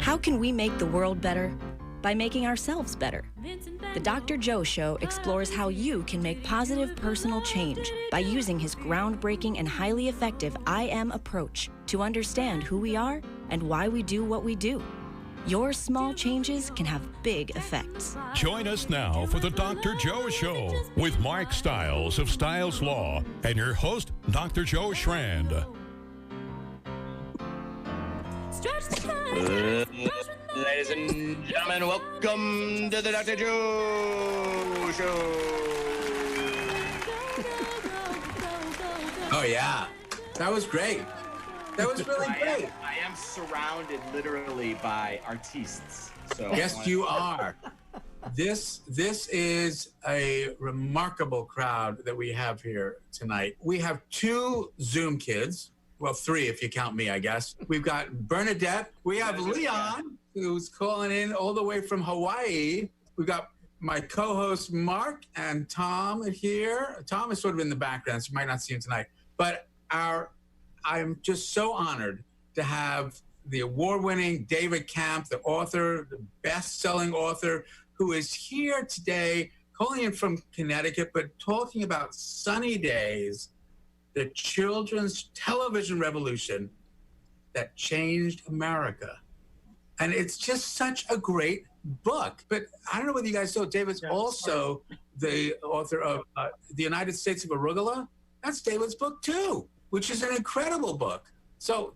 How can we make the world better? By making ourselves better. The Dr. Joe Show explores how you can make positive personal change by using his groundbreaking and highly effective I Am approach to understand who we are and why we do what we do. Your small changes can have big effects. Join us now for the Dr. Joe Show with Mark Stiles of Stiles Law and your host, Dr. Joe Schrand. Ladies and gentlemen, welcome to the Dr. Joe Show. Oh, yeah. That was great. That was really great. I am surrounded literally by artistes. So Yes, you are. This is a remarkable crowd that we have here tonight. We have 2 Zoom kids. Well, 3 if you count me, I guess. We've got Bernadette. We have Leon, who's calling in all the way from Hawaii. We've got my co-host Mark and Tom here. Tom is sort of in the background, so you might not see him tonight. But I'm just so honored to have the award-winning David Kamp, the author, the best-selling author, who is here today, calling in from Connecticut, but talking about Sunny Days, the children's television revolution that changed America. And it's just such a great book. But I don't know whether you guys know, David's also the author of The United States of Arugula. That's David's book too, which is an incredible book. So,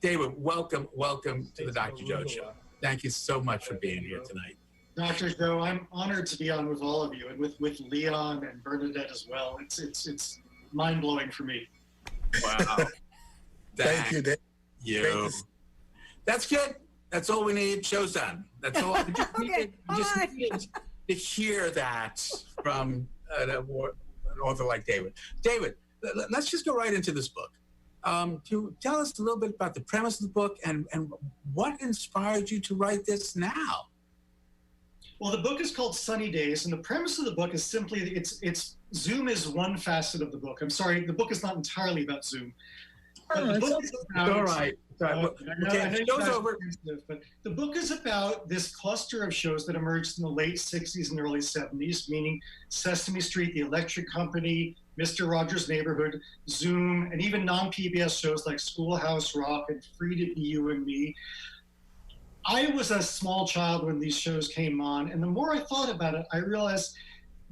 David, welcome to the Dr. Joe Show. Thank you so much for being here tonight. Dr. Joe, I'm honored to be on with all of you and with Leon and Bernadette as well. It's mind-blowing for me. Wow. Thank you, Dave. That's good. That's all we need. Show's done. That's all. We just needed to hear that from an author like David. David, let's just go right into this book. To tell us a little bit about the premise of the book and what inspired you to write this now? Well, the book is called Sunny Days, and the premise of the book is simply it's Zoom is one facet of the book. I'm sorry, the book is not entirely about Zoom. The book is about, all right. Show's over. But the book is about this cluster of shows that emerged in the late 60s and early 70s, meaning Sesame Street, The Electric Company, Mr. Rogers' Neighborhood, Zoom, and even non-PBS shows like Schoolhouse Rock and Free to Be You and Me. I was a small child when these shows came on, and the more I thought about it, I realized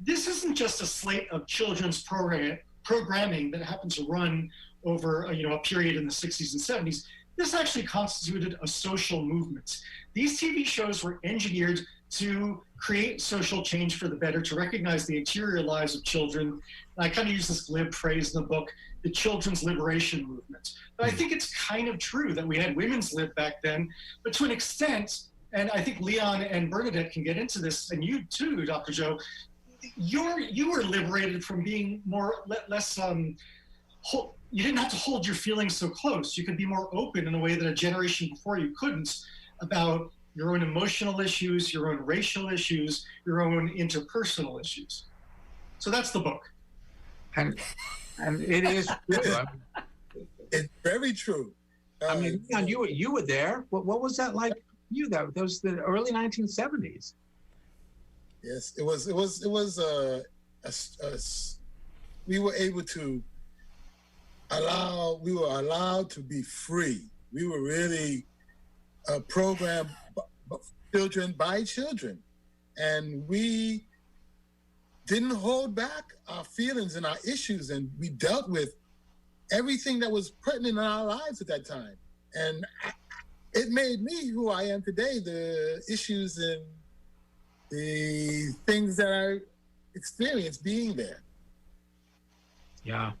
this isn't just a slate of children's programming that happened to run over a period in the 60s and 70s. This actually constituted a social movement. These TV shows were engineered to create social change for the better, to recognize the interior lives of children. And I kind of use this glib phrase in the book, the children's liberation movement. But I think it's kind of true that we had women's lib back then, but to an extent, and I think Leon and Bernadette can get into this, and you too, Dr. Joe, you were liberated from being less, you didn't have to hold your feelings so close. You could be more open in a way that a generation before you couldn't about your own emotional issues, your own racial issues, your own interpersonal issues. So that's the book. And it is true. It's very true. I mean, Leon, you were there. What was that like? That was the early 1970s. Yes, it was. We were able to we were allowed to be free. We were really programmed children by children. And we didn't hold back our feelings and our issues, and we dealt with everything that was pertinent in our lives at that time. And it made me who I am today, the issues and the things that I experienced being there. Yeah.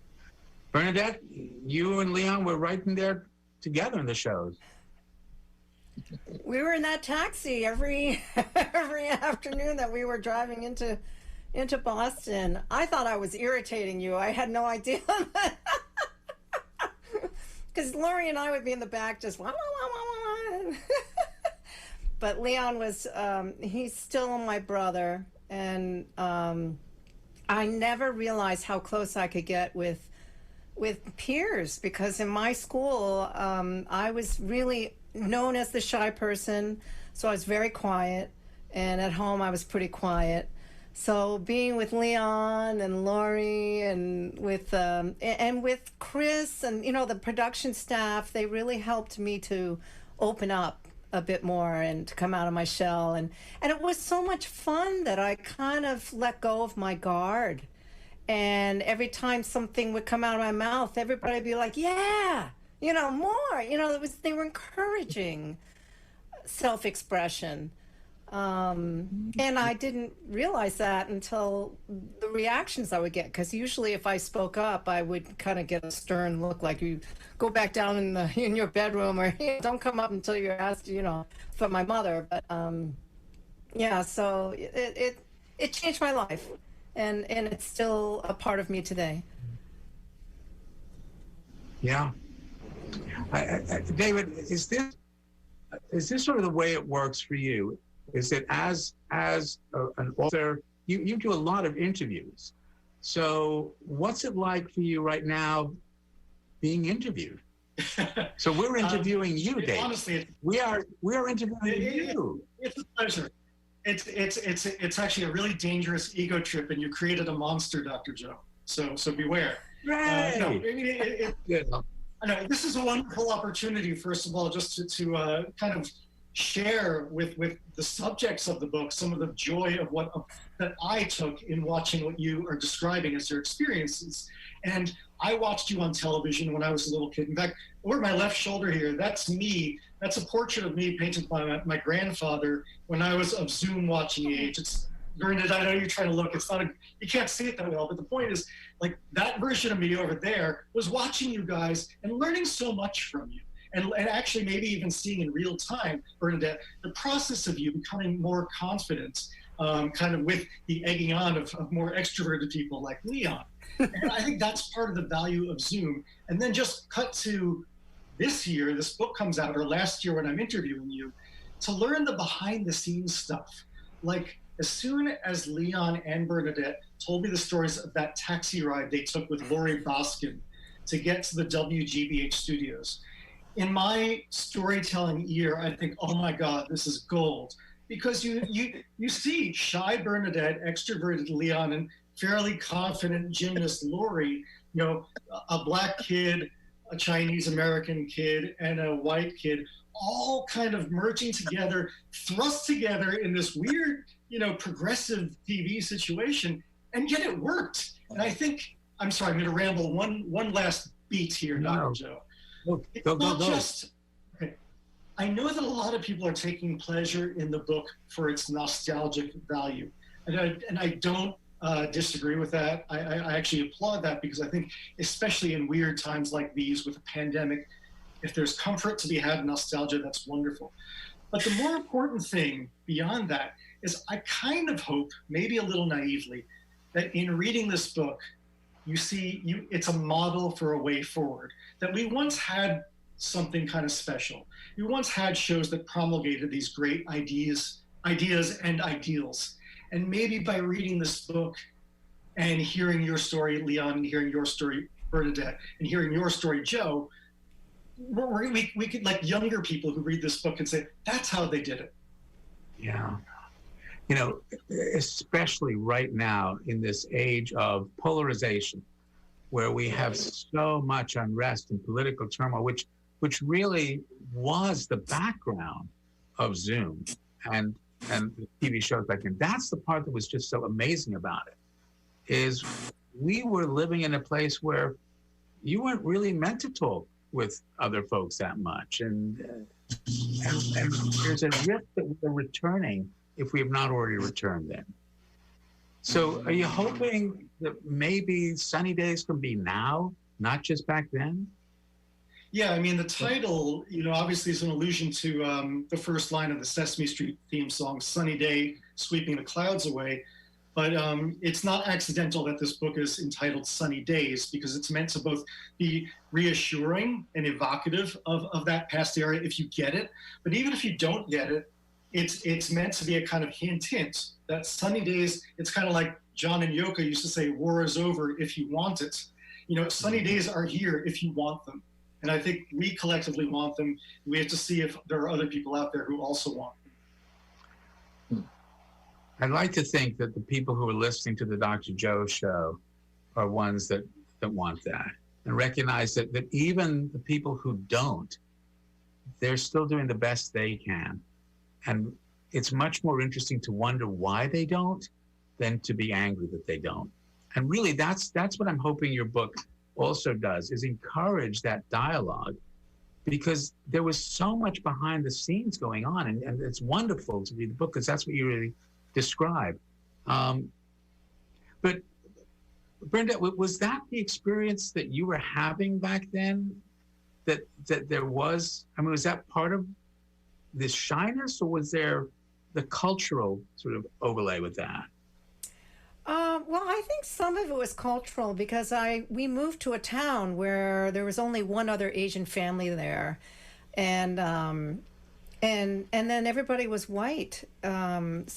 Bernadette, you and Leon were right in there together in the shows. We were in that taxi every afternoon that we were driving into Boston. I thought I was irritating you. I had no idea. Because Lori and I would be in the back just wah, wah, wah, wah, wah. But Leon was, he's still my brother. And I never realized how close I could get with peers, because in my school, I was really known as the shy person, so I was very quiet, and at home I was pretty quiet. So being with Leon and Lori and with Chris and the production staff, they really helped me to open up a bit more and to come out of my shell, and it was so much fun that I kind of let go of my guard. And every time something would come out of my mouth, everybody would be like, "Yeah, more." They were encouraging self-expression. And I didn't realize that until the reactions I would get, because usually if I spoke up, I would kind of get a stern look, like, "You go back down in your bedroom," or "Don't come up until you're asked," from my mother. But yeah, so it changed my life, and it's still a part of me today. Yeah. David, is this sort of the way it works for you? Is that as an author, you do a lot of interviews. So what's it like for you right now being interviewed? So we're interviewing you, Dave. Honestly, we are interviewing you. It's a pleasure. It's actually a really dangerous ego trip, and you created a monster, Dr. Joe. So beware. Right. No, I know this is a wonderful opportunity. First of all, just to kind of share with the subjects of the book some of the joy of that I took in watching what you are describing as your experiences. And I watched you on television when I was a little kid. In fact, over my left shoulder here, that's me. That's a portrait of me painted by my grandfather when I was of Zoom watching age. It's Bernadette, I know you're trying to look. It's not you can't see it that well, but the point is, like, that version of me over there was watching you guys and learning so much from you. And actually maybe even seeing in real time, Bernadette, the process of you becoming more confident, kind of with the egging on of more extroverted people like Leon. And I think that's part of the value of Zoom. And then just cut to this year, this book comes out, or last year when I'm interviewing you, to learn the behind the scenes stuff. Like, as soon as Leon and Bernadette told me the stories of that taxi ride they took with Lori Boskin to get to the WGBH studios, in my storytelling ear, I think, oh my God, this is gold. Because you see shy Bernadette, extroverted Leon, and fairly confident gymnast Lori, a black kid, a Chinese American kid, and a white kid, all kind of merging together, thrust together in this weird, progressive TV situation, and yet it worked. And I think, I'm sorry, I'm going to ramble one last beat here, Dr. Joe. It's not just, okay, I know that a lot of people are taking pleasure in the book for its nostalgic value. And I don't disagree with that. I actually applaud that, because I think, especially in weird times like these with a pandemic, if there's comfort to be had in nostalgia, that's wonderful. But the more important thing beyond that is I kind of hope, maybe a little naively, that in reading this book, you see it's a model for a way forward, that we once had something kind of special. We once had shows that promulgated these great ideas and ideals. And maybe by reading this book and hearing your story, Leon, and hearing your story, Bernadette, and hearing your story, Joe, we could, like younger people who read this book, and say, that's how they did it. Yeah. Especially right now in this age of polarization, where we have so much unrest and political turmoil, which really was the background of Zoom and the TV shows back then. That's the part that was just so amazing about it, is we were living in a place where you weren't really meant to talk with other folks that much. And there's a rift that we're returning if we have not already returned then. So are you hoping that maybe sunny days can be now, not just back then? Yeah, I mean, the title, obviously is an allusion to the first line of the Sesame Street theme song, Sunny Day, Sweeping the Clouds Away. But it's not accidental that this book is entitled Sunny Days, because it's meant to both be reassuring and evocative of that past era if you get it. But even if you don't get it, it's meant to be a kind of hint that sunny days, it's kind of like John and Yoko used to say, war is over if you want it. Sunny days are here if you want them. And I think we collectively want them. We have to see if there are other people out there who also want them. I'd like to think that the people who are listening to the Dr. Joe show are ones that want that, and recognize that even the people who don't, they're still doing the best they can. And it's much more interesting to wonder why they don't than to be angry that they don't. And really, that's what I'm hoping your book also does, is encourage that dialogue, because there was so much behind the scenes going on. And it's wonderful to read the book, because that's what you really describe. But Bernadette, was that the experience that you were having back then? That there was, I mean, was that part of this shyness, or was there the cultural sort of overlay with that? Well, I think some of it was cultural, because we moved to a town where there was only one other Asian family there, and then everybody was white. And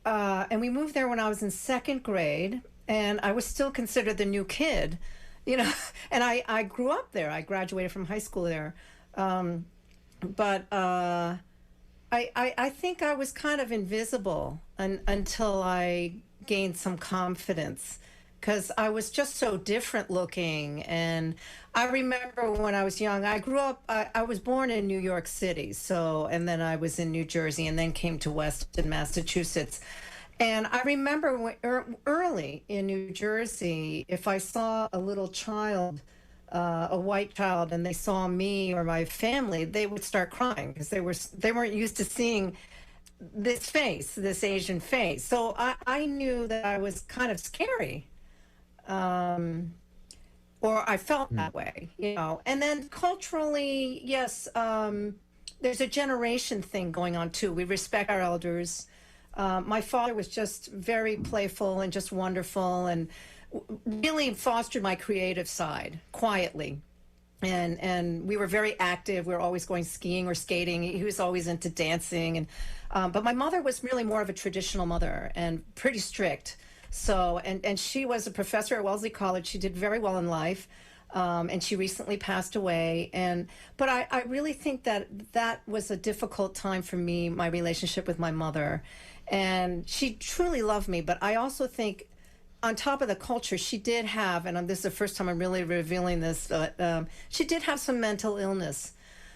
we moved there when I was in second grade, and I was still considered the new kid, you know. And I grew up there. I graduated from high school there, but I think I was kind of invisible until I gained some confidence, because I was just so different looking. And I remember when I was young, I grew up, I was born in New York City, and then I was in New Jersey, and then came to Weston, Massachusetts. And I remember early in New Jersey, if I saw a little child, a white child, and they saw me or my family, they would start crying, because they weren't used to seeing this face, this Asian face. So I knew that I was kind of scary, or I felt that way, you know. And then culturally, yes, there's a generation thing going on too. We respect our elders. My father was just very playful and just wonderful, and really fostered my creative side quietly. And we were very active. We were always going skiing or skating. He was always into dancing. And but my mother was really more of a traditional mother, and pretty strict. So, and she was a professor at Wellesley College. She did very well in life. And she recently passed away. But I really think that was a difficult time for me, my relationship with my mother. And she truly loved me. But I also think, on top of the culture, she did have, and this is the first time I'm really revealing this, she did have some mental illness.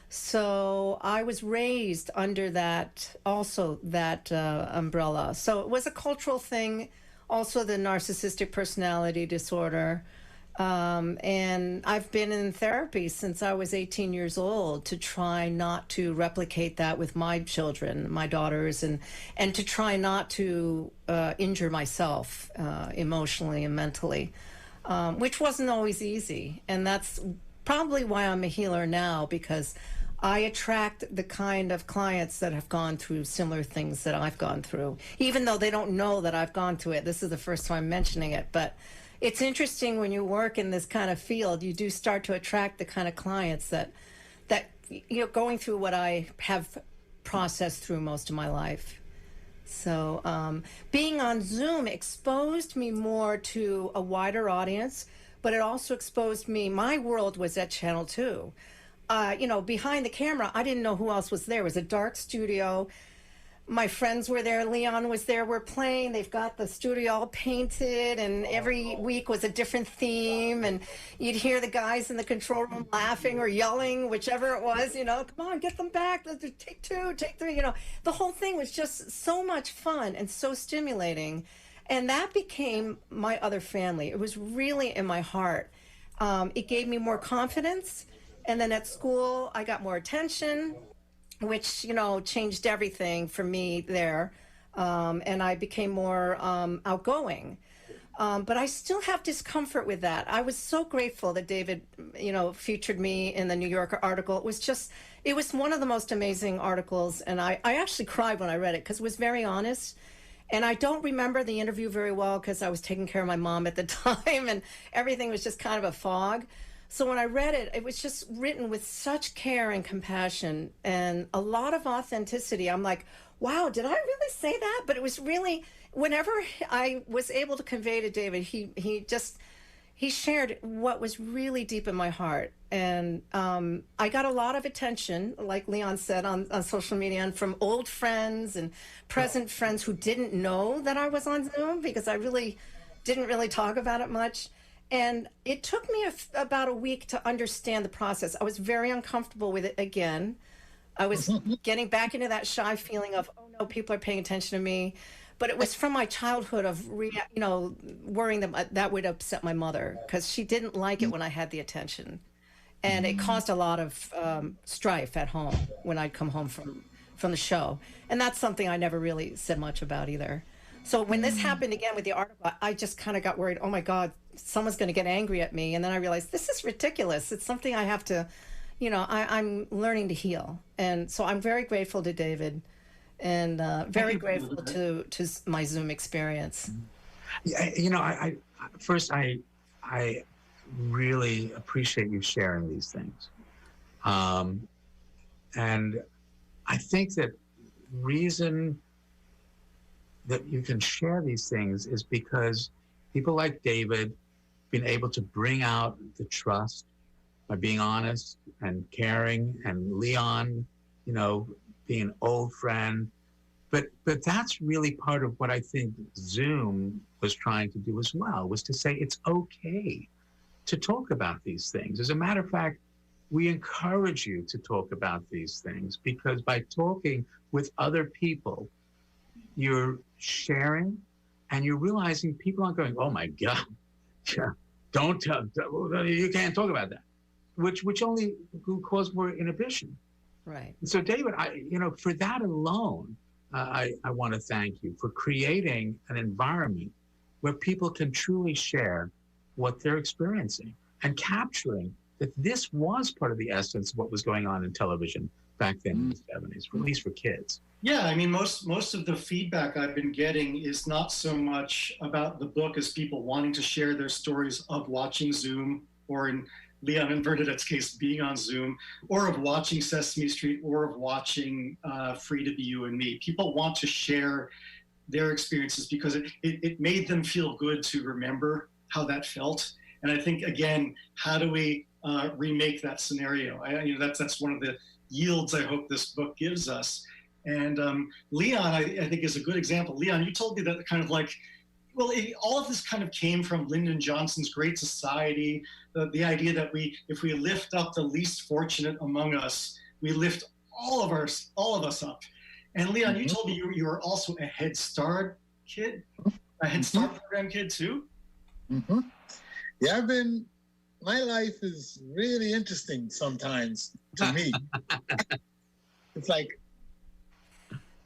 So I was raised under that umbrella. So it was a cultural thing, also the narcissistic personality disorder. And I've been in therapy since I was 18 years old to try not to replicate that with my children, my daughters, and to try not to injure myself emotionally and mentally, which wasn't always easy. And that's probably why I'm a healer now, because I attract the kind of clients that have gone through similar things that I've gone through, even though they don't know that I've gone through it. This is the first time mentioning it, but it's interesting when you work in this kind of field, you do start to attract the kind of clients that you know, going through what I have processed through most of my life. So being on Zoom exposed me more to a wider audience, but it also exposed me, my world was at Channel 2. You know, behind the camera, I didn't know who else was there. It was a dark studio. My friends were there. Leon was there. We're playing. They've got the studio all painted, and every week was a different theme. And you'd hear the guys in the control room laughing or yelling, whichever it was, you know, come on, get them back. Take two, take three. You know, the whole thing was just so much fun and so stimulating. And that became my other family. It was really in my heart. It gave me more confidence. And then at school, I got more attention, which, you know, changed everything for me there. And I became more outgoing. But I still have discomfort with that. I was so grateful that David, you know, featured me in the New Yorker article. It was one of the most amazing articles. And I actually cried when I read it, because it was very honest. And I don't remember the interview very well, because I was taking care of my mom at the time, and everything was just kind of a fog. So when I read it, it was just written with such care and compassion and a lot of authenticity. I'm like, wow, did I really say that? But it was really, whenever I was able to convey to David, he just, he shared what was really deep in my heart. And I got a lot of attention, like Leon said, on social media, and from old friends and present friends who didn't know that I was on Zoom, because I really didn't really talk about it much. And it took me about a week to understand the process. I was very uncomfortable with it again. I was getting back into that shy feeling of, oh no, people are paying attention to me. But it was from my childhood of, worrying that would upset my mother, because she didn't like it when I had the attention. And it caused a lot of strife at home when I'd come home from the show. And that's something I never really said much about either. So when this happened again with the article, I just kind of got worried, oh my God, someone's going to get angry at me. And then I realized this is ridiculous. It's something I have to, I'm learning to heal. And so I'm very grateful to David, and very grateful to my Zoom experience. I really appreciate you sharing these things. And I think that reason that you can share these things is because people like David been able to bring out the trust by being honest and caring, and Leon, being an old friend. But that's really part of what I think Zoom was trying to do as well, was to say it's okay to talk about these things. As a matter of fact, we encourage you to talk about these things, because by talking with other people, you're sharing and you're realizing people aren't going, oh my God, don't tell, you can't talk about that, which only will cause more inhibition. Right. So David, for that alone, I want to thank you for creating an environment where people can truly share what they're experiencing and capturing that this was part of the essence of what was going on in television back then in the 70s, at least for kids. Yeah, I mean, most of the feedback I've been getting is not so much about the book as people wanting to share their stories of watching Zoom, or in Leon and Bernadette's case, being on Zoom, or of watching Sesame Street, or of watching Free to Be You and Me. People want to share their experiences because it made them feel good to remember how that felt. And I think, again, how do we remake that scenario? That's one of the yields I hope this book gives us. And Leon, I think, is a good example. Leon, you told me that kind of like, well, all of this kind of came from Lyndon Johnson's Great Society, the idea that if we lift up the least fortunate among us, we lift all of us up. And Leon, you told me you were also a Head Start kid, a Head Start program kid too? Yeah, my life is really interesting sometimes to me. It's like,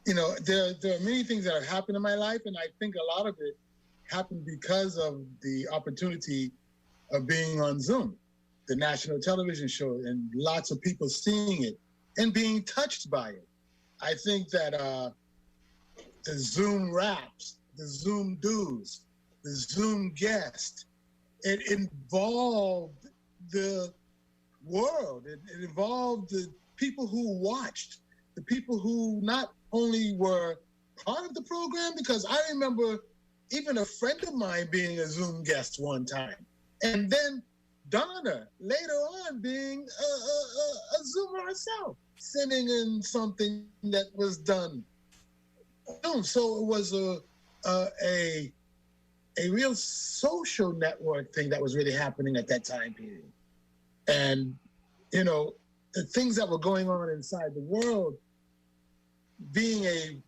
there are many things that have happened in my life, and I think a lot of it happened because of the opportunity of being on Zoom, the national television show, and lots of people seeing it and being touched by it. I think that the Zoom raps, the Zoom do's, the Zoom guest, it involved the world. It involved the people who watched, the people who not only were part of the program, because I remember even a friend of mine being a Zoom guest one time, and then Donna later on being a Zoomer herself, sending in something that was done. So it was a real social network thing that was really happening at that time period. And, the things that were going on inside the world, being a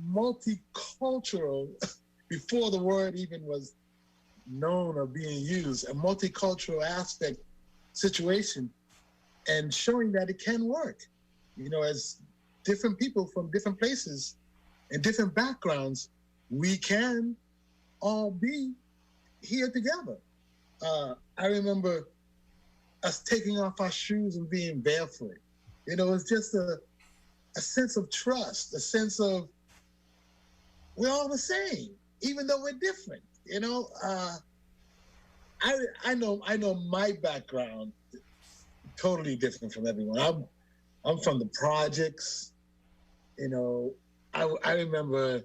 multicultural, before the word even was known or being used, a multicultural aspect situation, and showing that it can work. As different people from different places and different backgrounds, we can all be here together. I remember us taking off our shoes and being barefoot. It's just a sense of trust, a sense of we're all the same, even though we're different. I know my background totally different from everyone. I'm from the projects. I remember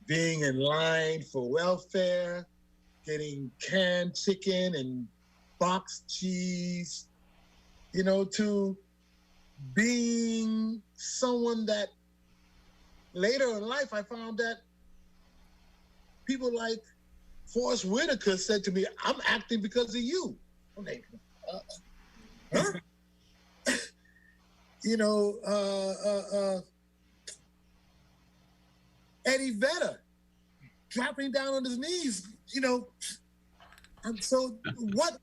being in line for welfare, getting canned chicken and boxed cheese, you know, to being someone that later in life I found that people like Forrest Whitaker said to me, "I'm acting because of you." I'm like, huh? You know, Eddie Vedder dropping down on his knees, you know. And so what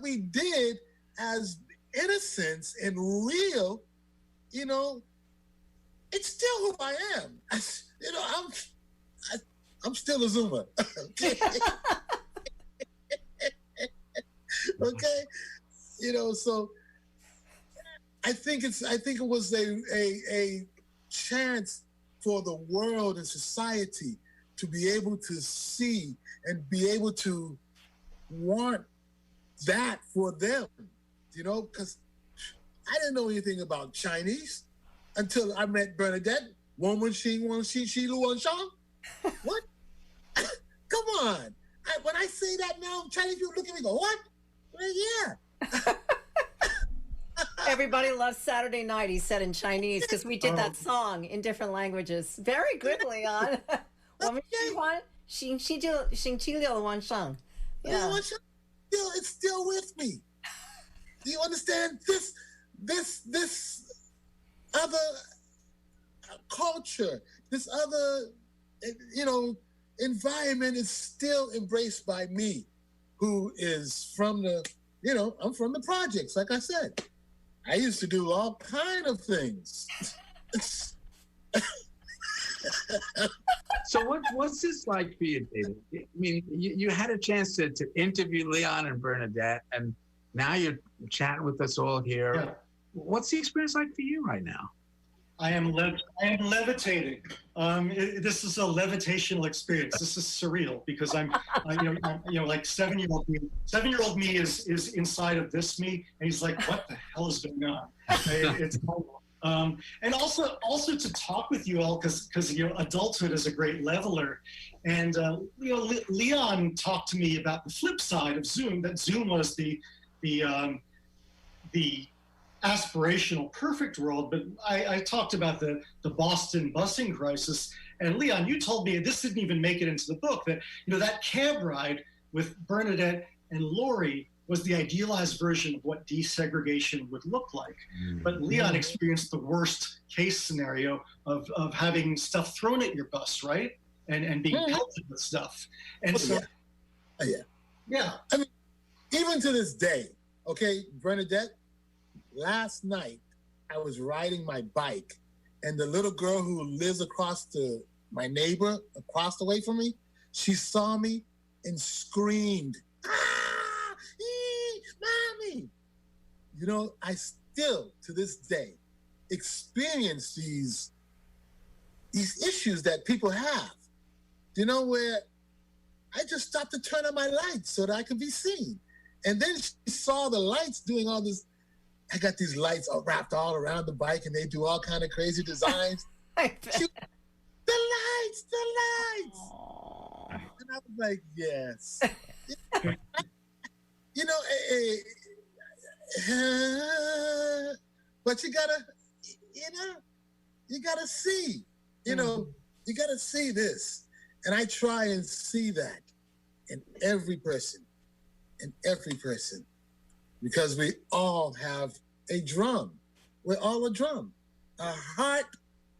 we did as innocence and real, you know, it's still who I am. You know, I'm still a Zoomer. Okay. Okay. You know, so I think it was a chance for the world and society to be able to see and be able to want that for them, you know, because I didn't know anything about Chinese until I met Bernadette. Woman, she lu wan shang. What? Come on. When I say that now, Chinese people look at me and go, what? Well, yeah. Everybody loves Saturday Night, he said in Chinese, because we did that song in different languages. Very good, Leon. Yeah. It's still with me. Do you understand? This other culture, this other, you know, environment is still embraced by me, who is from the, you know, I'm from the projects, like I said. I used to do all kind of things. So what's this like for you, David? I mean, you had a chance to interview Leon and Bernadette, and now you're chatting with us all here. Yeah. What's the experience like for you right now? I am levitating. This is a levitational experience. This is surreal because I'm like 7-year-old me. 7-year-old me is inside of this me, and he's like, "What the hell is going on?" It's and also to talk with you all because you know adulthood is a great leveler, and you know Leon talked to me about the flip side of Zoom. That Zoom was the aspirational perfect world, but I talked about the Boston busing crisis, and Leon, you told me this didn't even make it into the book, that you know that cab ride with Bernadette and Lori was the idealized version of what desegregation would look like. But Leon experienced the worst case scenario of having stuff thrown at your bus, right? And being pelted with stuff. And so yeah. I mean, even to this day, okay, Bernadette, last night, I was riding my bike, and the little girl who lives my neighbor across the way from me, she saw me and screamed, "Ah, mommy!" You know, I still, to this day, experience these issues that people have, you know, where I just stopped to turn on my lights so that I could be seen. And then she saw the lights doing all this. I got these lights wrapped all around the bike, and they do all kind of crazy designs. The lights! Aww. And I was like, yes. You know, but you gotta see, you know, you gotta see this. And I try and see that in every person, because we all have a drum. We're all a drum. Our heart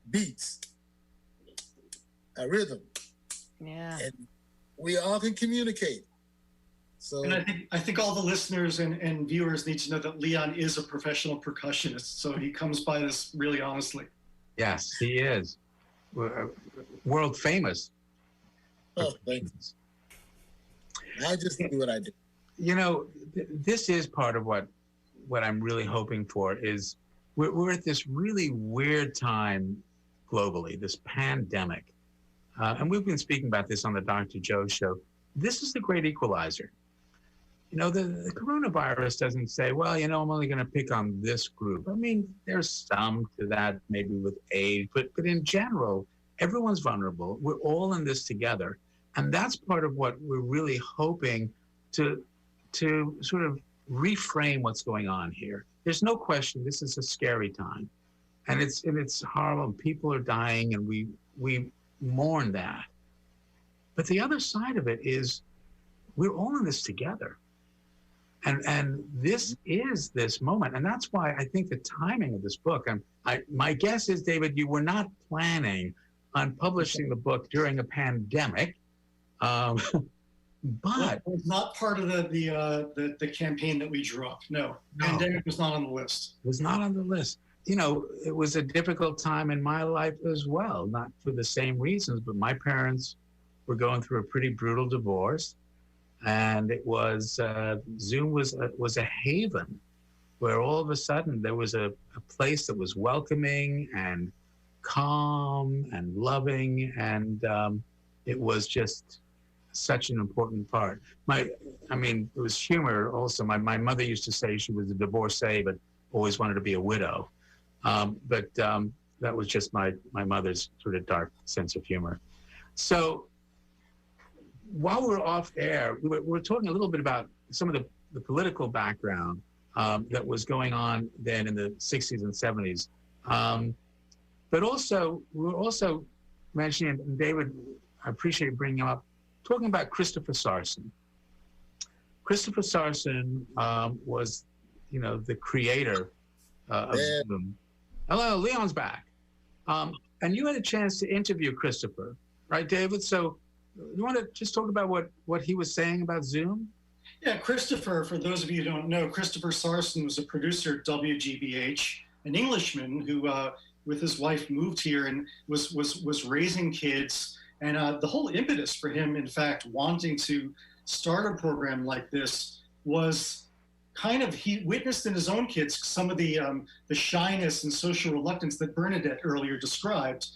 beats a rhythm. Yeah. And we all can communicate. So, and I think all the listeners and viewers need to know that Leon is a professional percussionist, so he comes by this really honestly. Yes, he is. World famous. oh, thanks. I just do what I do. You know, this is part of what I'm really hoping for is we're at this really weird time globally, this pandemic. And we've been speaking about this on the Dr. Joe show. This is the great equalizer. You know, the coronavirus doesn't say, well, you know, I'm only going to pick on this group. I mean, there's some to that, maybe with age, but in general, everyone's vulnerable. We're all in this together. And that's part of what we're really hoping to to sort of reframe what's going on here. There's no question this is a scary time, and it's horrible. People are dying, and we mourn that. But the other side of it is we're all in this together. And this is this moment. And that's why I think the timing of this book, my guess is, David, you were not planning on publishing the book during a pandemic. But it was not part of the campaign that we drew up. No, pandemic was not on the list. It was not on the list. You know, it was a difficult time in my life as well, not for the same reasons, but my parents were going through a pretty brutal divorce. And it was, Zoom was a haven where all of a sudden there was a place that was welcoming and calm and loving. And it was just such an important part. It was humor also. My mother used to say she was a divorcee, but always wanted to be a widow. But that was just my mother's sort of dark sense of humor. So while we're off air, we're talking a little bit about some of the political background that was going on then in the 60s and 70s. But also, we're also mentioning, and David, I appreciate you bringing him up, talking about Christopher Sarson. Christopher Sarson was, the creator of Zoom. Hello, Leon's back. And you had a chance to interview Christopher, right, David? So you want to just talk about what he was saying about Zoom? Yeah, Christopher, for those of you who don't know, Christopher Sarson was a producer at WGBH, an Englishman who, with his wife, moved here and was raising kids. And the whole impetus for him, in fact, wanting to start a program like this was he witnessed in his own kids some of the shyness and social reluctance that Bernadette earlier described.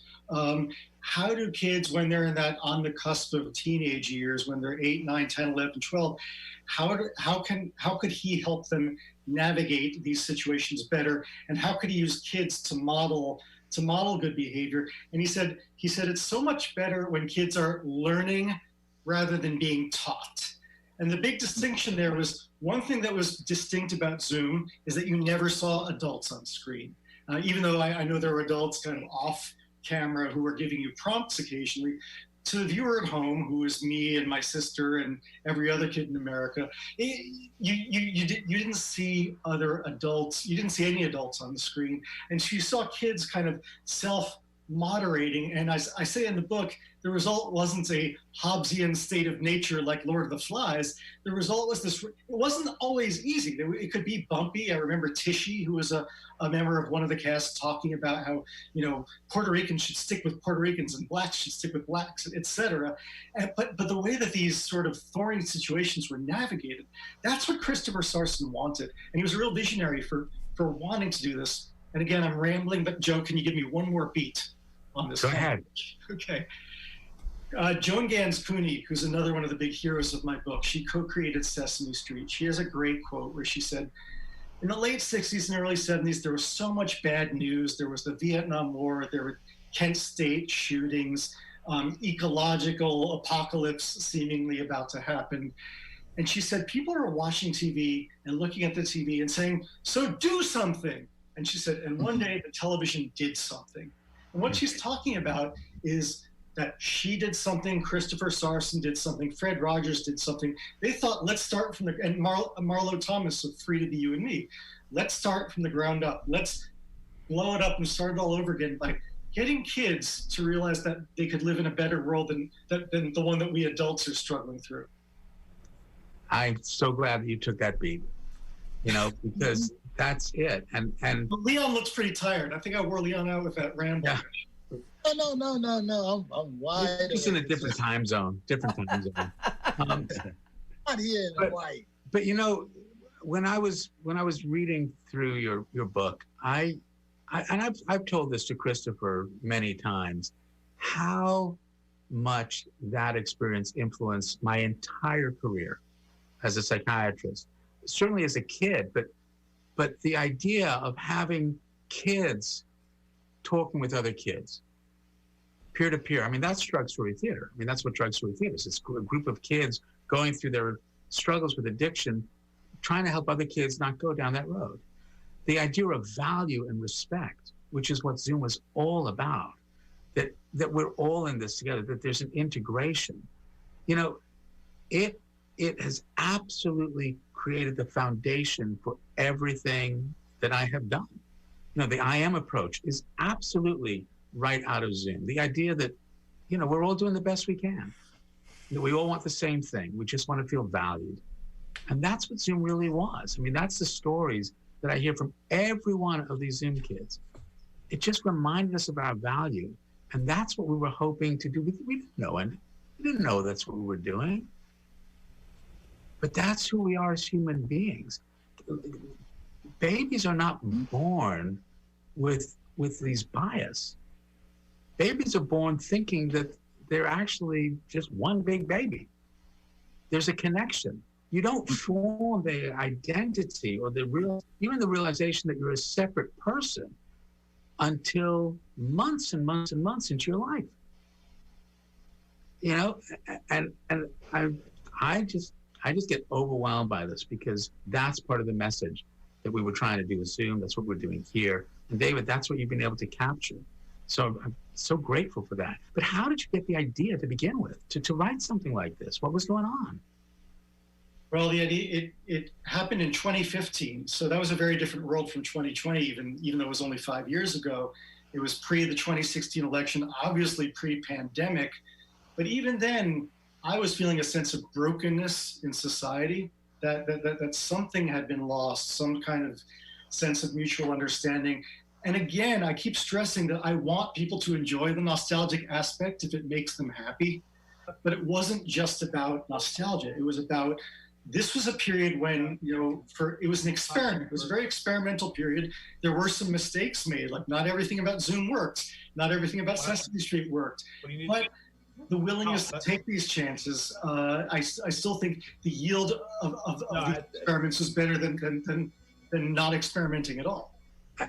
How do kids, when they're in that on the cusp of teenage years, when they're 8, 9, 10, 11, 12, how could he help them navigate these situations better? And how could he use kids to model good behavior? And he said it's so much better when kids are learning rather than being taught. And the big distinction there was, one thing that was distinct about Zoom is that you never saw adults on screen. Even though I know there were adults kind of off camera who were giving you prompts occasionally, to the viewer at home, who is me and my sister and every other kid in America, you didn't see other adults. You didn't see any adults on the screen. And so you saw kids kind of self-moderating. And as I say in the book, the result wasn't a Hobbesian state of nature like Lord of the Flies. The result was this. It wasn't always easy. It could be bumpy. I remember Tishy, who was a member of one of the casts, talking about how, Puerto Ricans should stick with Puerto Ricans and blacks should stick with blacks, etc. But the way that these sort of thorny situations were navigated, that's what Christopher Sarson wanted. And he was a real visionary for wanting to do this. And again, I'm rambling, but Joe, can you give me one more beat on this? Go ahead. Okay. Joan Gans Cooney, who's another one of the big heroes of my book, she co-created Sesame Street. She has a great quote where she said, in the late 60s and early 70s, there was so much bad news. There was the Vietnam War, there were Kent State shootings, ecological apocalypse seemingly about to happen. And she said, people are watching TV and looking at the TV and saying, so do something. And she said, and one day the television did something. And what she's talking about is that she did something, Christopher Sarson did something, Fred Rogers did something. They thought, let's start from and Marlo Thomas of Free to Be You and Me, let's start from the ground up. Let's blow it up and start it all over again by getting kids to realize that they could live in a better world than the one that we adults are struggling through. I'm so glad that you took that beat, because that's it. And but Leon looks pretty tired. I think I wore Leon out with that ramble. Yeah. No. I'm wide. He's in a different time zone. Not here in Hawaii. But when I was reading through your book, I've told this to Christopher many times, how much that experience influenced my entire career as a psychiatrist. Certainly as a kid, but the idea of having kids talking with other kids, peer-to-peer. I mean, that's drug story theater. I mean, that's what drug story theater is. It's a group of kids going through struggles with addiction, trying to help other kids not go down that road. The idea of value and respect, which is what Zoom was all about, that we're all in this together, that there's an integration. You know, it has absolutely created the foundation for everything that I have done. You know, the I am approach is absolutely right out of Zoom. The idea that, you know, we're all doing the best we can. That we all want the same thing. We just want to feel valued. And that's what Zoom really was. I mean, that's the stories that I hear from every one of these Zoom kids. It just reminded us of our value. And that's what we were hoping to do. We didn't know it. We didn't know that's what we were doing. But that's who we are as human beings. Babies are not born with these bias. Babies are born thinking that they're actually just one big baby. There's a connection. You don't form the identity or even the realization that you're a separate person until months and months and months into your life. You know, and I just get overwhelmed by this, because that's part of the message that we were trying to do with Zoom. That's what we're doing here. And David, that's what you've been able to capture. So I'm so grateful for that. But how did you get the idea to begin with, to write something like this? What was going on? Well, the idea, it happened in 2015. So that was a very different world from 2020, even though it was only 5 years ago. It was pre the 2016 election, obviously pre-pandemic. But even then, I was feeling a sense of brokenness in society, that something had been lost, some kind of sense of mutual understanding. And again, I keep stressing that I want people to enjoy the nostalgic aspect if it makes them happy. But it wasn't just about nostalgia. It was about, this was a period when, you know, it was an experiment. It was a very experimental period. There were some mistakes made, like not everything about Zoom worked. Not everything about Sesame Street worked. But the willingness to take these chances, I still think the yield of the experiments was better than not experimenting at all.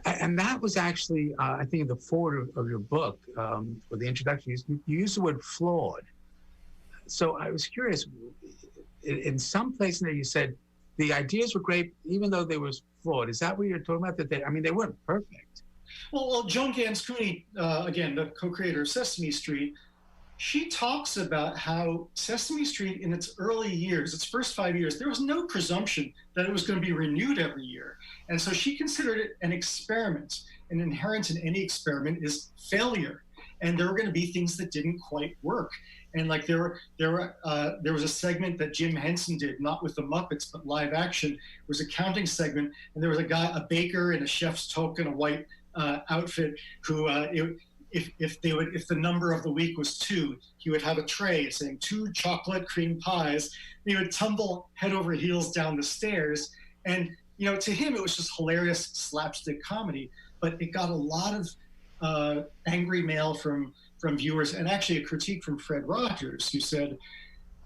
And that was actually, I think, the forward of your book, or the introduction, you used the word flawed. So I was curious, in some place in there you said the ideas were great, even though they were flawed. Is that what you're talking about? That they weren't perfect. Well, Joan Gans Cooney, again, the co-creator of Sesame Street, she talks about how Sesame Street in its early years, its first 5 years, there was no presumption that it was going to be renewed every year. And so she considered it an experiment. And inherent in any experiment is failure. And there were going to be things that didn't quite work. And like there was a segment that Jim Henson did, not with the Muppets, but live action. It was a counting segment. And there was a baker in a chef's toque in a white outfit who, if the number of the week was 2, he would have a tray saying 2 chocolate cream pies. He would tumble head over heels down the stairs. And, you know, to him, it was just hilarious slapstick comedy, but it got a lot of angry mail from viewers, and actually a critique from Fred Rogers, who said,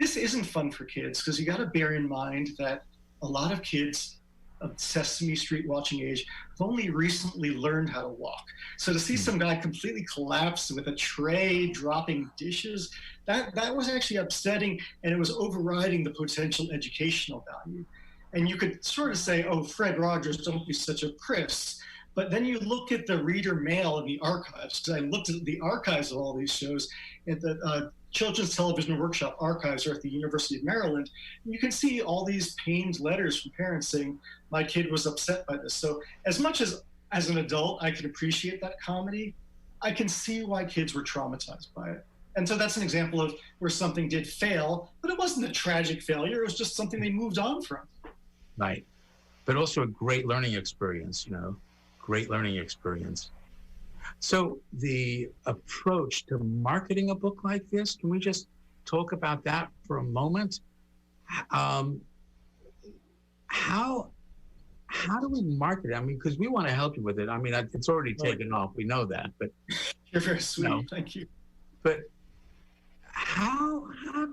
this isn't fun for kids, because you got to bear in mind that a lot of kids of Sesame Street watching age have only recently learned how to walk. So to see some guy completely collapse with a tray dropping dishes, that was actually upsetting, and it was overriding the potential educational value. And you could sort of say, oh, Fred Rogers, don't be such a priss. But then you look at the reader mail in the archives, because I looked at the archives of all these shows, at the Children's Television Workshop archives are at the University of Maryland. And you can see all these pained letters from parents saying, my kid was upset by this. So as much as an adult, I can appreciate that comedy, I can see why kids were traumatized by it. And so that's an example of where something did fail, but it wasn't a tragic failure. It was just something they moved on from. Right. But also a great learning experience, you know. Great learning experience. So the approach to marketing a book like this, can we just talk about that for a moment? How do we market it? I mean, because we want to help you with it. I mean, it's already taken off. We know that, but you're very sweet. Thank you. But how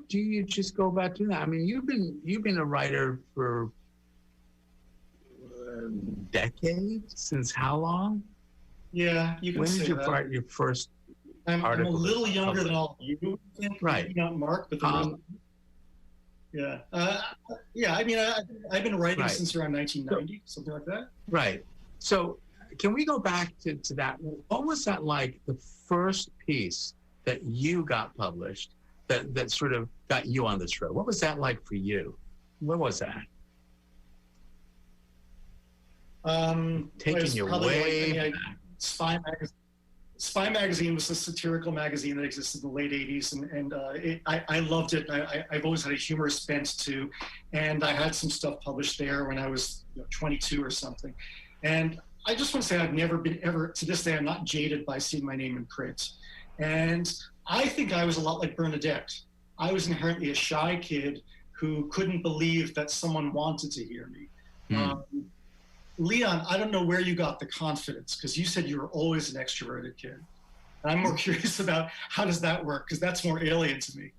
do you just go about doing that? I mean, you've been a writer for decades. Since how long? Yeah, you can say that. When did you write your first I'm article? I'm a little younger than all of you, Right. Not Mark, but Yeah. Yeah. I mean, I've been writing Right. since around 1990, something like that. Right. So can we go back to that? What was that like, the first piece that you got published that sort of got you on this road? What was that like for you? What was that? Taking you way back. Spy Magazine was a satirical magazine that existed in the late 80s, and I loved it. I've always had a humorous bent too, and I had some stuff published there when I was 22 or something. And I just want to say I've never been ever, to this day, I'm not jaded by seeing my name in print. And I think I was a lot like Bernadette. I was inherently a shy kid who couldn't believe that someone wanted to hear me. Leon, I don't know where you got the confidence, because you said you were always an extroverted kid. And I'm more curious about how does that work, because that's more alien to me.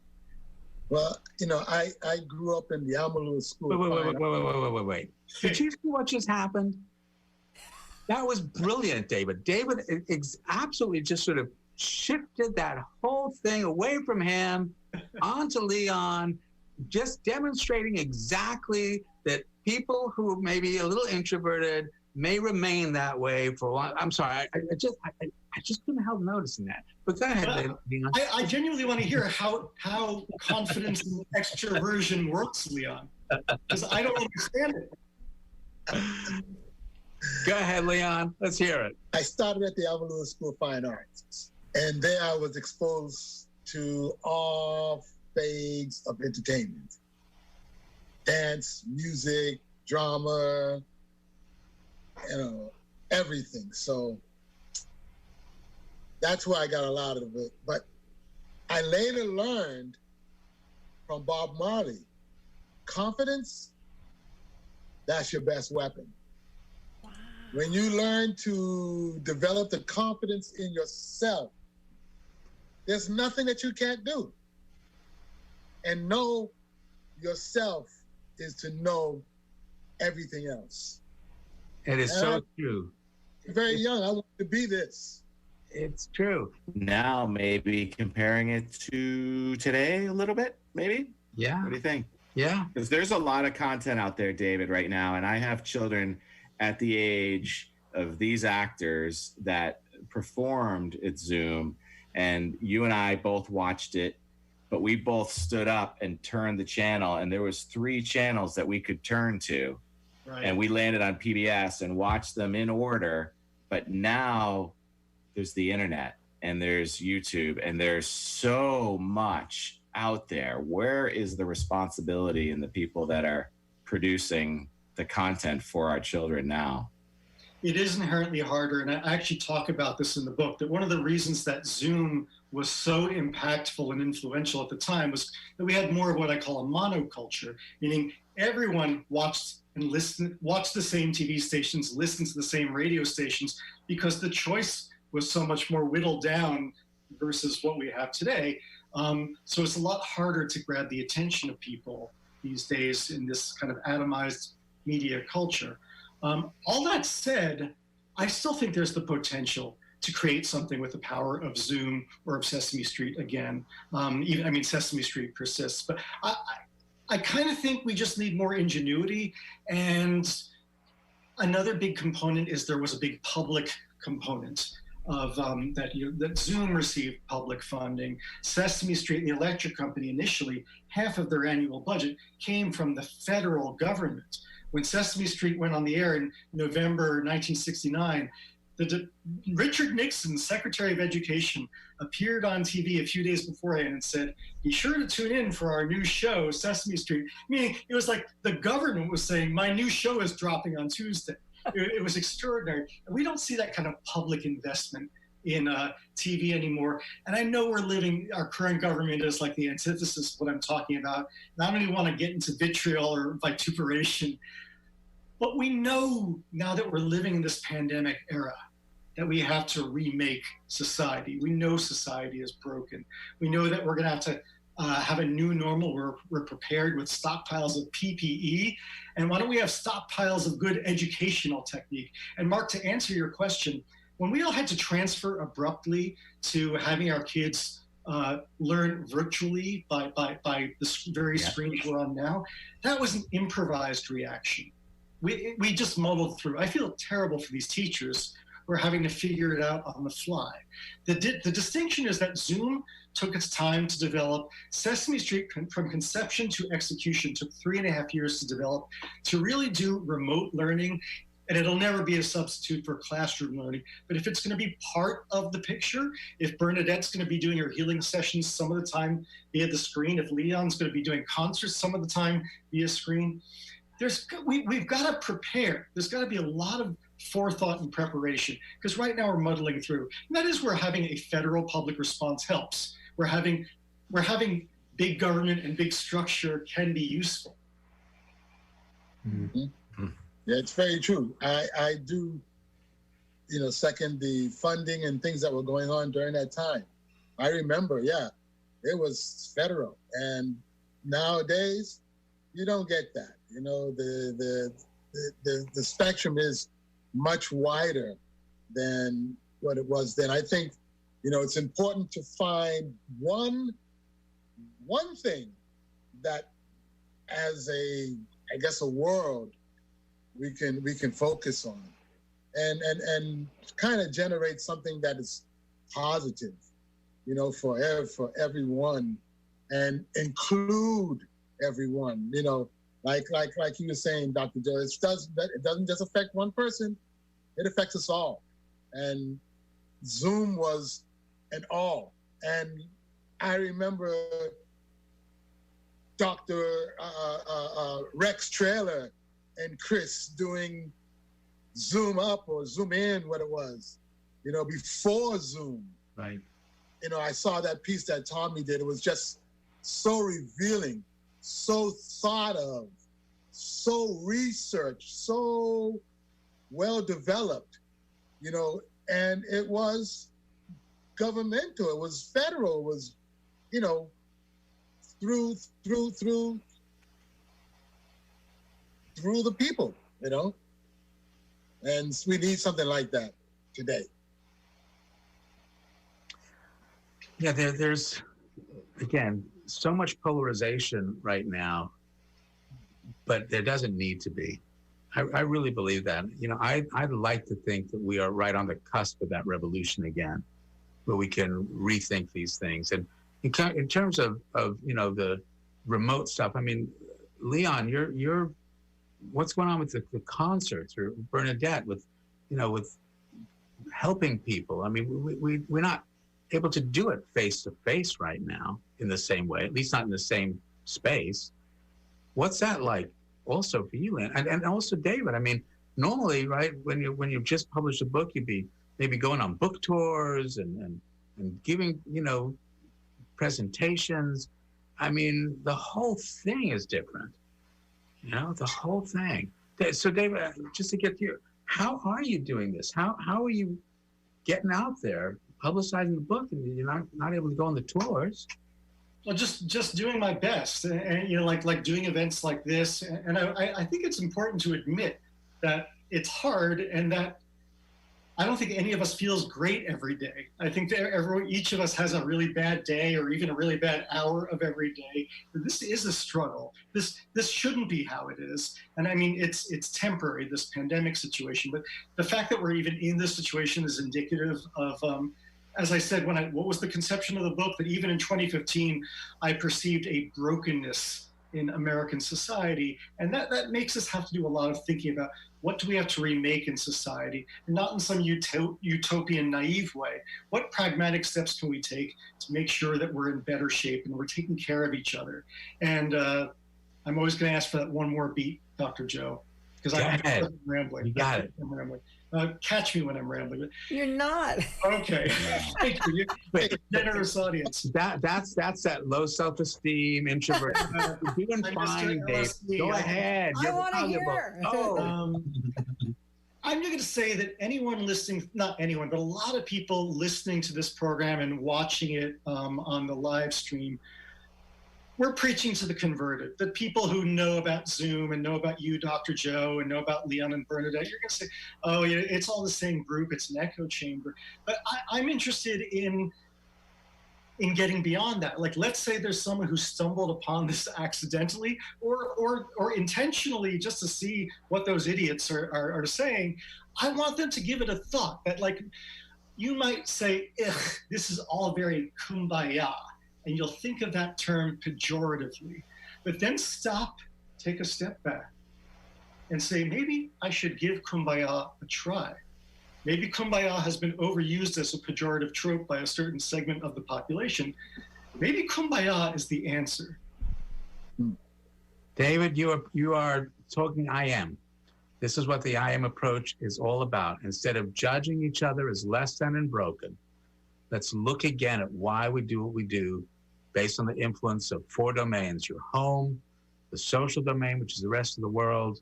Well, I grew up in the Alma School. Wait. Did you see what just happened? That was brilliant, David. David absolutely just sort of shifted that whole thing away from him onto Leon, just demonstrating exactly that people who may be a little introverted may remain that way for a while. I'm sorry, I just couldn't help noticing that. But go ahead, Leon. I genuinely want to hear how confidence and extroversion works, Leon, because I don't understand it. Go ahead, Leon. Let's hear it. I started at the Alma School of Fine Arts, and there I was exposed to all phases of entertainment. Dance, music, drama, everything. So that's where I got a lot of it. But I later learned from Bob Marley, confidence, that's your best weapon. Wow. When you learn to develop the confidence in yourself, there's nothing that you can't do. And know yourself is to know everything else. It is so true. Very young, I wanted to be this. It's true. Now maybe comparing it to today a little bit, maybe? Yeah. What do you think? Yeah. Because there's a lot of content out there, David, right now. And I have children at the age of these actors that performed at Zoom. And you and I both watched it, but we both stood up and turned the channel. And there was 3 channels that we could turn to. Right. And we landed on PBS and watched them in order. But now there's the internet and there's YouTube and there's so much out there. Where is the responsibility in the people that are producing the content for our children now? It is inherently harder, and I actually talk about this in the book, that one of the reasons that Zoom was so impactful and influential at the time was that we had more of what I call a monoculture, meaning everyone watched the same TV stations, listened to the same radio stations, because the choice was so much more whittled down versus what we have today. So it's a lot harder to grab the attention of people these days in this kind of atomized media culture. All that said, I still think there's the potential to create something with the power of Zoom or of Sesame Street again. Sesame Street persists, but I kind of think we just need more ingenuity. And another big component is there was a big public component of that Zoom received public funding. Sesame Street and the electric company, initially, half of their annual budget came from the federal government. When Sesame Street went on the air in November 1969, Richard Nixon, Secretary of Education, appeared on TV a few days beforehand and said, "Be sure to tune in for our new show, Sesame Street." Meaning it was like the government was saying, my new show is dropping on Tuesday. It was extraordinary. And we don't see that kind of public investment in TV anymore. And I know our current government is like the antithesis of what I'm talking about. And I don't even want to get into vitriol or vituperation. But we know now that we're living in this pandemic era that we have to remake society. We know society is broken. We know that we're going to have a new normal. We're prepared with stockpiles of PPE. And why don't we have stockpiles of good educational technique? And Mark, to answer your question, when we all had to transfer abruptly to having our kids learn virtually by the very screens we're on now. That was an improvised reaction. We just muddled through. I feel terrible for these teachers who are having to figure it out on the fly. The distinction is that Zoom took its time to develop. Sesame Street, from conception to execution, took 3.5 years to develop, to really do remote learning. And it'll never be a substitute for classroom learning. But if it's going to be part of the picture, if Bernadette's going to be doing her healing sessions some of the time via the screen, if Leon's going to be doing concerts some of the time via screen, we've got to prepare. There's got to be a lot of forethought and preparation, because right now we're muddling through. And that is where having a federal public response helps. We're having big government and big structure can be useful. Mm-hmm. Yeah, it's very true. I do, second the funding and things that were going on during that time. I remember, it was federal, and nowadays you don't get that. The spectrum is much wider than what it was then. I think, it's important to find one thing that, as a world, we can focus on, and kind of generate something that is positive, for everyone, and include everyone. Like you were saying, Dr. Joe, it doesn't just affect one person; it affects us all. And Zoom was an all. And I remember Dr. Rex Trailer and Chris doing Zoom up or Zoom in, what it was, before Zoom. Right. I saw that piece that Tommy did. It was just so revealing, so thought of, so researched, so well developed, and it was governmental, it was federal, it was, through the people, and we need something like that today. Yeah, there's, again, so much polarization right now, but there doesn't need to be. I really believe that. I'd like to think that we are right on the cusp of that revolution again, where we can rethink these things. And in terms of the remote stuff, I mean, Leon, you're what's going on with the concerts, or Bernadette with helping people? I mean, we're not able to do it face to face right now in the same way, at least not in the same space. What's that like also for you, Leon? And also David, I mean, normally, right, when you've just published a book, you'd be maybe going on book tours and giving, presentations. I mean, the whole thing is different, the whole thing. So David, just to get to you, how are you doing this? How are you getting out there, publicizing the book, and you're not able to go on the tours? Well, just doing my best, and like doing events like this, and I think it's important to admit that it's hard, and that I don't think any of us feels great every day. I think that each of us has a really bad day, or even a really bad hour of every day. This is a struggle. This shouldn't be how it is, and I mean it's temporary, this pandemic situation. But the fact that we're even in this situation is indicative of. As I said, what was the conception of the book? That even in 2015, I perceived a brokenness in American society. And that makes us have to do a lot of thinking about what do we have to remake in society, and not in some utopian, naive way. What pragmatic steps can we take to make sure that we're in better shape and we're taking care of each other? And I'm always going to ask for that one more beat, Dr. Joe, because I'm rambling. You got it. I'm rambling. Catch me when I'm rambling. You're not. Okay. Thank you. You're a generous audience. That's that low self-esteem, introvert. You're doing fine, Dave. Go ahead. I want to hear. I'm going to say that anyone listening, not anyone, but a lot of people listening to this program and watching it on the live stream, we're preaching to the converted, the people who know about Zoom and know about you, Dr. Joe, and know about Leon and Bernadette. You're going to say, oh, yeah, it's all the same group. It's an echo chamber. But I'm interested in in getting beyond that. Like, let's say there's someone who stumbled upon this accidentally or intentionally, just to see what those idiots are saying. I want them to give it a thought. That, like, you might say, ugh, this is all very kumbaya, and you'll think of that term pejoratively. But then stop, take a step back, and say, maybe I should give kumbaya a try. Maybe kumbaya has been overused as a pejorative trope by a certain segment of the population. Maybe kumbaya is the answer. David, you are talking I am. This is what the I am approach is all about. Instead of judging each other as less than and broken, let's look again at why we do what we do based on the influence of 4 domains: your home, the social domain, which is the rest of the world,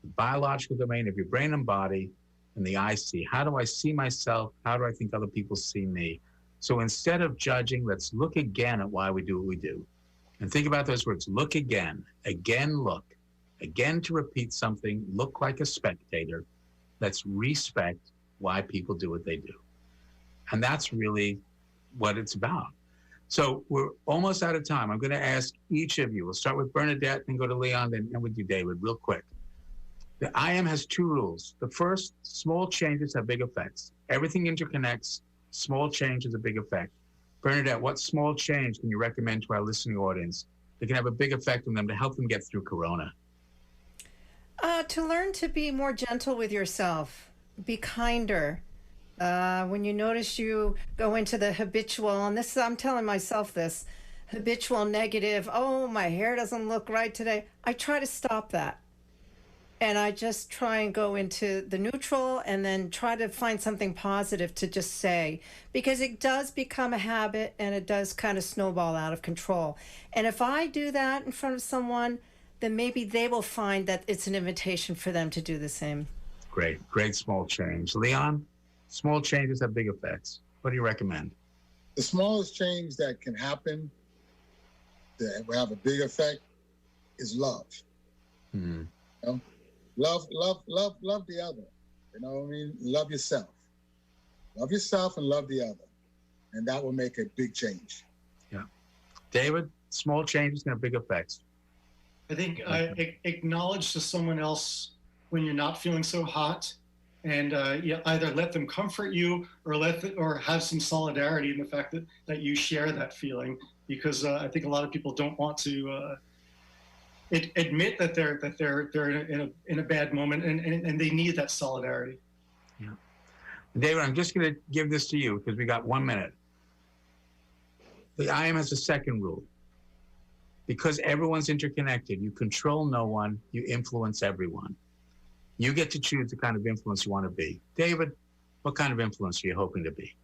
the biological domain of your brain and body, and the I see. How do I see myself? How do I think other people see me? So instead of judging, let's look again at why we do what we do. And think about those words: look again, look, again to repeat something, look like a spectator. Let's respect why people do what they do. And that's really what it's about. So we're almost out of time. I'm going to ask each of you. We'll start with Bernadette, then go to Leon, then end with you, David, real quick. The I am has 2 rules. The first, small changes have big effects. Everything interconnects. Small change is a big effect. Bernadette, what small change can you recommend to our listening audience that can have a big effect on them to help them get through Corona? To learn to be more gentle with yourself, be kinder. When you notice you go into the habitual, and this, I'm telling myself this, habitual negative, oh, my hair doesn't look right today. I try to stop that. And I just try and go into the neutral and then try to find something positive to just say, because it does become a habit and it does kind of snowball out of control. And if I do that in front of someone, then maybe they will find that it's an invitation for them to do the same. Great small change. Leon, small changes have big effects. What do you recommend? The smallest change that can happen that will have a big effect is love. Mm-hmm. You know? Love the other. You know what I mean? Love yourself. Love yourself and love the other. And that will make a big change. Yeah. David, small changes can have big effects. I think acknowledge to someone else when you're not feeling so hot, and either let them comfort you or have some solidarity in the fact that you share that feeling, because I think a lot of people don't want to admit that they're in a bad moment, and they need that solidarity. Yeah. David, I'm just going to give this to you because we got 1 minute. The I am has a second rule. Because everyone's interconnected, you control no one, you influence everyone. You get to choose the kind of influence you want to be. David, what kind of influence are you hoping to be?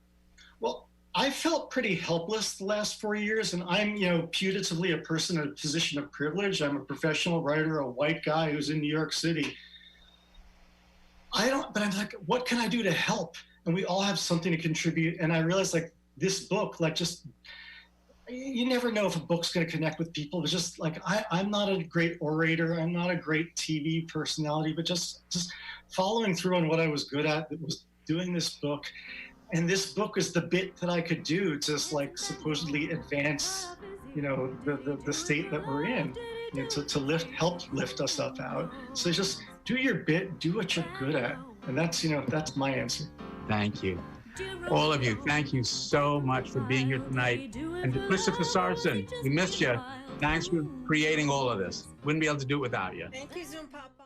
Well, I felt pretty helpless the last 4 years, and I'm, putatively a person in a position of privilege. I'm a professional writer, a white guy who's in New York City. But I'm like, what can I do to help? And we all have something to contribute. And I realized, like, this book, you never know if a book's going to connect with people. It's just like, I'm not a great orator. I'm not a great TV personality, but just following through on what I was good at, that was doing this book. And this book is the bit that I could do to supposedly advance, the state that we're in, to help lift us up out. So just do your bit, do what you're good at. And that's my answer. Thank you. All of you, thank you so much for being here tonight. And to Christopher Sarson, we missed you. Thanks for creating all of this. Wouldn't be able to do it without you. Thank you, Zoom Pop.